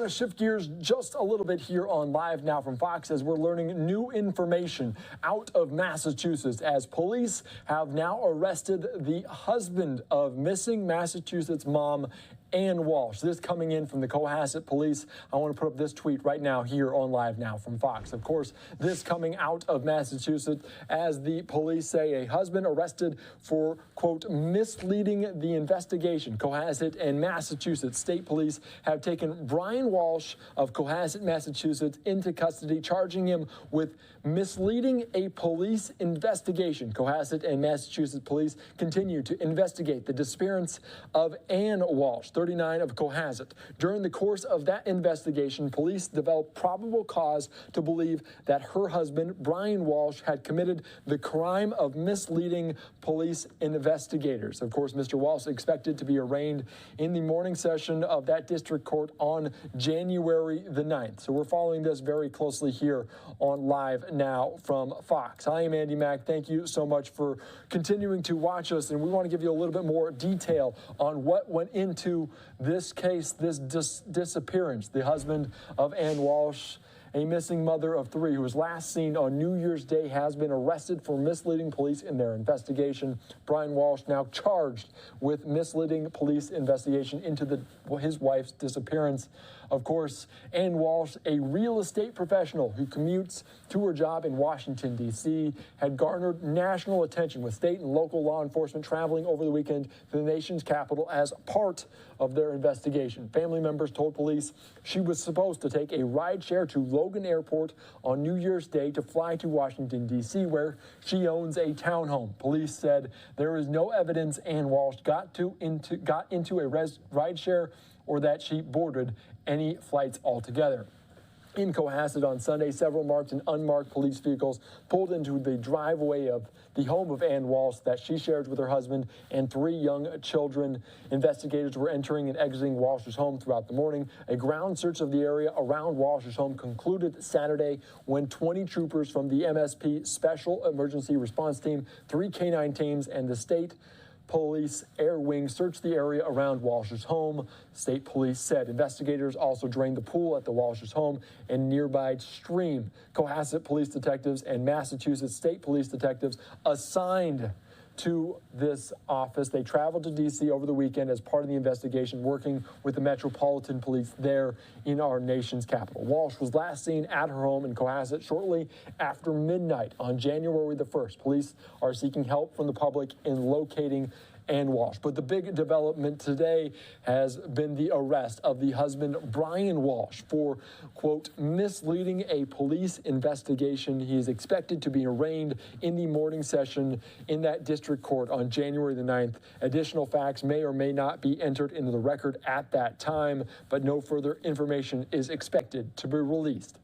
to shift gears just a little bit here on Live Now from Fox as we're learning new information out of Massachusetts as police have now arrested the husband of missing Massachusetts mom Ana Walshe. This coming in from the Cohasset police. I want to put up this tweet right now here on Live Now from Fox. Of course, this coming out of Massachusetts as the police say a husband arrested for, quote, misleading the investigation. Cohasset and Massachusetts State Police have taken Brian Walsh of Cohasset, Massachusetts into custody, charging him with misleading a police investigation. Cohasset and Massachusetts police continue to investigate the disappearance of Ana Walshe, 39, of Cohasset. During the course of that investigation, police developed probable cause to believe that her husband, Brian Walsh, had committed the crime of misleading police investigators. Of course, Mr. Walsh is expected to be arraigned in the morning session of that district court on January the 9th. So we're following this very closely here on Live Now from Fox. I am Andy Mack. Thank you so much for continuing to watch us, and we want to give you a little bit more detail on what went into this case, this disappearance. The husband of Ana Walshe, a missing mother of three who was last seen on New Year's Day, has been arrested for misleading police in their investigation. Brian Walsh now charged with misleading police investigation into his wife's disappearance. Of course, Ana Walshe, a real estate professional who commutes to her job in Washington, D.C., had garnered national attention with state and local law enforcement traveling over the weekend to the nation's capital as part of their investigation. Family members told police she was supposed to take a rideshare to Logan Airport on New Year's Day to fly to Washington, D.C., where she owns a townhome. Police said there is no evidence Ana Walshe got into a rideshare or that she boarded any flights altogether. In Cohasset on Sunday, several marked and unmarked police vehicles pulled into the driveway of the home of Ana Walshe that she shared with her husband and three young children. Investigators were entering and exiting Walsh's home throughout the morning. A ground search of the area around Walsh's home concluded Saturday when 20 troopers from the MSP Special Emergency Response Team, 3 canine teams, and the state police air wing searched the area around Walsh's home. State police said investigators also drained the pool at the Walsh's home and nearby stream. Cohasset police detectives and Massachusetts State police detectives assigned to this office. They traveled to D.C. over the weekend as part of the investigation, working with the Metropolitan Police there in our nation's capital. Walsh was last seen at her home in Cohasset shortly after midnight on January the 1st. Police are seeking help from the public in locating Ana Walshe. But the big development today has been the arrest of the husband, Brian Walsh, for, quote, misleading a police investigation. He is expected to be arraigned in the morning session in that district court on January the 9th. Additional facts may or may not be entered into the record at that time, but no further information is expected to be released.